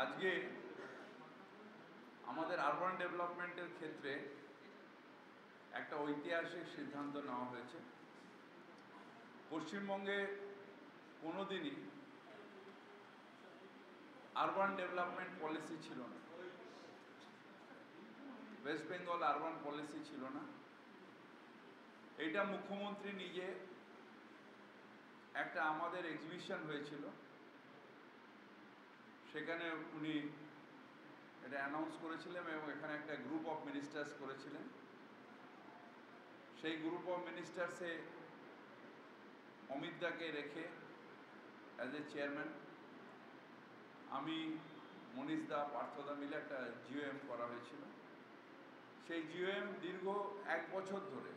আজকে আমাদের আরবান ডেভেলপমেন্টের ক্ষেত্রে একটা ঐতিহাসিক সিদ্ধান্ত নেওয়া হয়েছে। পশ্চিমবঙ্গে কোনোদিনই আরবান ডেভেলপমেন্ট পলিসি ছিল না, ওয়েস্ট বেঙ্গল আরবান পলিসি ছিল না। এইটা মুখ্যমন্ত্রী নিজে একটা আমাদের এক্সিবিশন হয়েছিল, সেখানে উনি এটা অ্যানাউন্স করেছিলেন এবং এখানে একটা গ্রুপ অফ মিনিস্টার্স করেছিলেন। সেই গ্রুপ অফ মিনিস্টার্সে অমিত দাকে রেখে অ্যাজ এ চেয়ারম্যান, আমি মনীষ দা, পার্থদা মিলে একটা জিওএম করা হয়েছিল। সেই জিওএম দীর্ঘ 1 বছর ধরে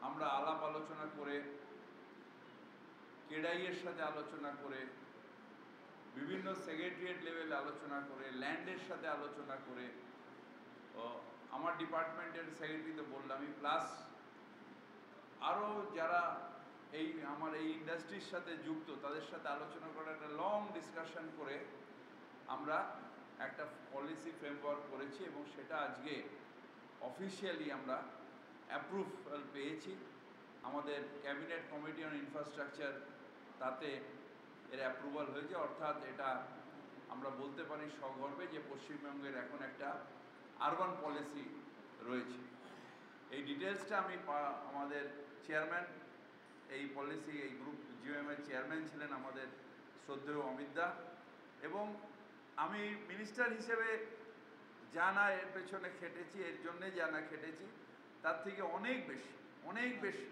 আমরা আলাপ আলোচনা করে, কেডাইয়ের সাথে আলোচনা করে, বিভিন্ন সেক্রেটারিয়েট লেভেলে আলোচনা করে, ল্যান্ডের সাথে আলোচনা করে, আমার ডিপার্টমেন্টের সেক্রেটারি তো বললামই, প্লাস আরও যারা আমার এই ইন্ডাস্ট্রির সাথে যুক্ত তাদের সাথে আলোচনা করে একটা লং ডিসকাশন করে আমরা একটা পলিসি ফ্রেমওয়ার্ক করেছি এবং সেটা আজকে অফিসিয়ালি আমরা অ্যাপ্রুভাল পেয়েছি। আমাদের ক্যাবিনেট কমিটি অন ইনফ্রাস্ট্রাকচার তাতে এর অ্যাপ্রুভাল হয়েছে, অর্থাৎ এটা আমরা বলতে পারি সগর্বে যে পশ্চিমবঙ্গের এখন একটা আরবান পলিসি রয়েছে। এই ডিটেলসটা আমি আমাদের চেয়ারম্যান, এই পলিসি এই গ্রুপ জিওএমের চেয়ারম্যান ছিলেন আমাদের শ্রদ্ধেয় অমিত দা, এবং আমি মিনিস্টার হিসেবে জানা এর পেছনে খেটেছি, এর জন্যে জানা খেটেছি, তার থেকে অনেক বেশি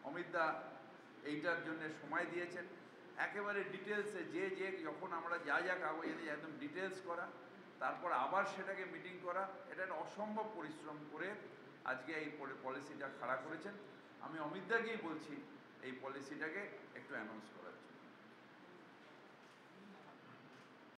অমিত দা এইটার জন্য সময় দিয়েছেন। একেবারে ডিটেলসে যে যখন আমরা যা কাগজে দিই একদম ডিটেলস করা, তারপর আবার সেটাকে মিটিং করা, এটা একটা অসম্ভব পরিশ্রম করে আজকে এই পলিসিটা খাড়া করেছেন। আমি অমিত দাকেই বলছি এই পলিসিটাকে একটু অ্যানাউন্স করার জন্য।